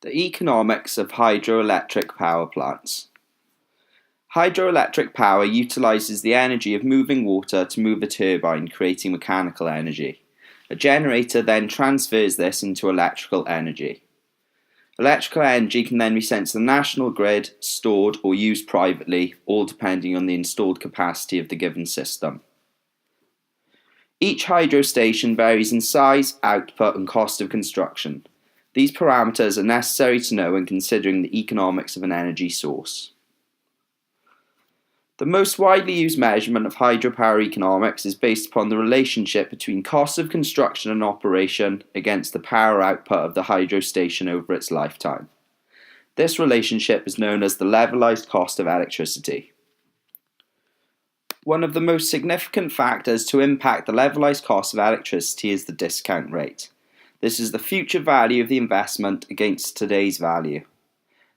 The economics of hydroelectric power plants. Hydroelectric power utilises the energy of moving water to move a turbine, creating mechanical energy. A generator then transfers this into electrical energy. Electrical energy can then be sent to the national grid, stored or used privately, all depending on the installed capacity of the given system. Each hydro station varies in size, output and cost of construction. These parameters are necessary to know when considering the economics of an energy source. The most widely used measurement of hydropower economics is based upon the relationship between costs of construction and operation against the power output of the hydro station over its lifetime. This relationship is known as the levelized cost of electricity. One of the most significant factors to impact the levelized cost of electricity is the discount rate. This is the future value of the investment against today's value.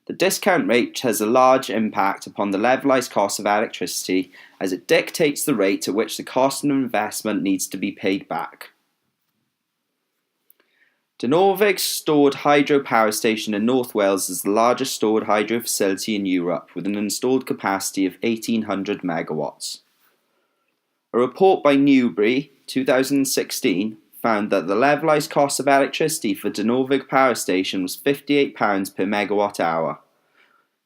The discount rate has a large impact upon the levelized cost of electricity as it dictates the rate at which the cost of investment needs to be paid back. Dinorwig's stored hydro power station in North Wales is the largest stored hydro facility in Europe with an installed capacity of 1,800 megawatts. A report by Newbury, 2016, found that the levelized cost of electricity for Dinorwig power station was £58 per megawatt hour.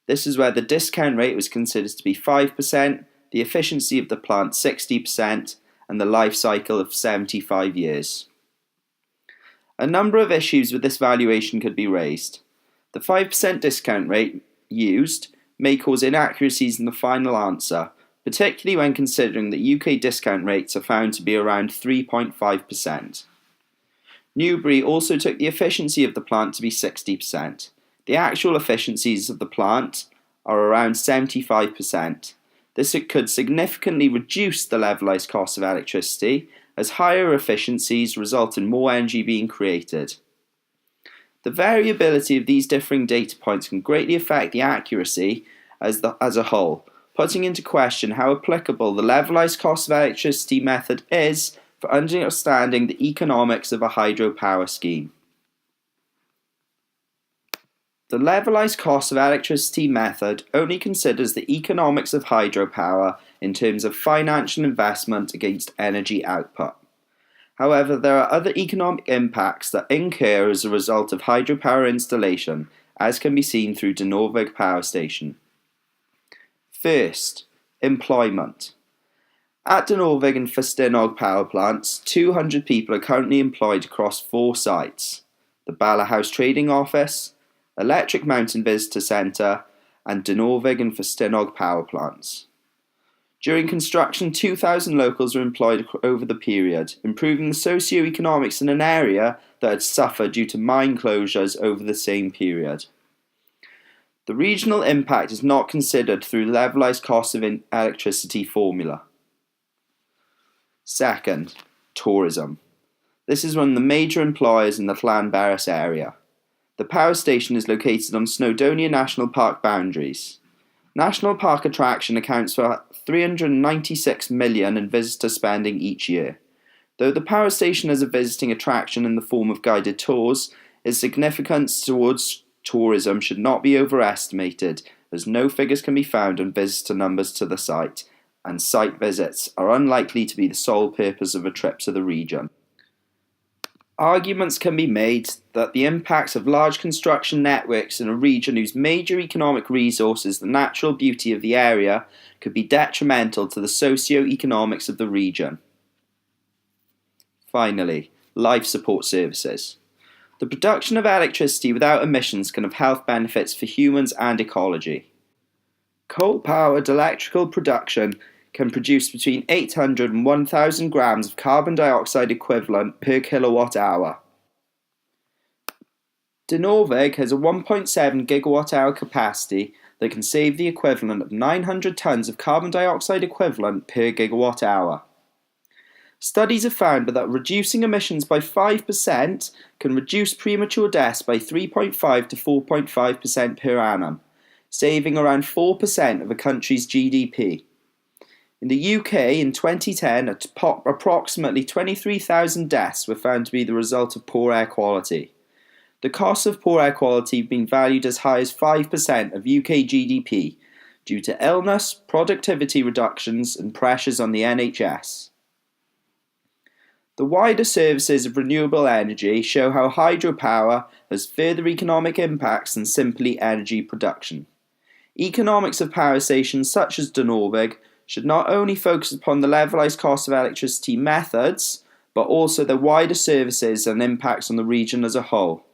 This is where the discount rate was considered to be 5%, the efficiency of the plant 60%, and the life cycle of 75 years. A number of issues with this valuation could be raised. The 5% discount rate used may cause inaccuracies in the final answer, particularly when considering that UK discount rates are found to be around 3.5%. Newbury also took the efficiency of the plant to be 60%. The actual efficiencies of the plant are around 75%. This could significantly reduce the levelized cost of electricity, as higher efficiencies result in more energy being created. The variability of these differing data points can greatly affect the accuracy as a whole, putting into question how applicable the levelized cost of electricity method is for understanding the economics of a hydropower scheme. The levelized cost of electricity method only considers the economics of hydropower in terms of financial investment against energy output. However, there are other economic impacts that incur as a result of hydropower installation, as can be seen through Dinorwig Power Station. First, employment. At Dinorwig and Ffestiniog power plants, 200 people are currently employed across 4 sites: the Bala House Trading Office, Electric Mountain Visitor Centre, and Dinorwig and Ffestiniog power plants. During construction, 2,000 locals were employed over the period, improving the socio-economics in an area that had suffered due to mine closures over the same period. The regional impact is not considered through the levelized cost of electricity formula. Second, tourism. This is one of the major employers in the Llanberis area. The power station is located on Snowdonia National Park boundaries. National Park attraction accounts for 396 million in visitor spending each year. Though the power station is a visiting attraction in the form of guided tours, its significance towards tourism should not be overestimated, as no figures can be found on visitor numbers to the site, and site visits are unlikely to be the sole purpose of a trip to the region. Arguments can be made that the impacts of large construction networks in a region whose major economic resource is the natural beauty of the area could be detrimental to the socio-economics of the region. Finally, life support services. The production of electricity without emissions can have health benefits for humans and ecology. Coal-powered electrical production can produce between 800 and 1,000 grams of carbon dioxide equivalent per kilowatt hour. Dinorwig has a 1.7 gigawatt hour capacity that can save the equivalent of 900 tons of carbon dioxide equivalent per gigawatt hour. Studies have found that reducing emissions by 5% can reduce premature deaths by 3.5 to 4.5% per annum, saving around 4% of a country's GDP. In the UK in 2010, approximately 23,000 deaths were found to be the result of poor air quality. The costs of poor air quality have been valued as high as 5% of UK GDP due to illness, productivity reductions, and pressures on the NHS. The wider services of renewable energy show how hydropower has further economic impacts than simply energy production. Economics of power stations such as Norweg should not only focus upon the levelised cost of electricity methods, but also their wider services and impacts on the region as a whole.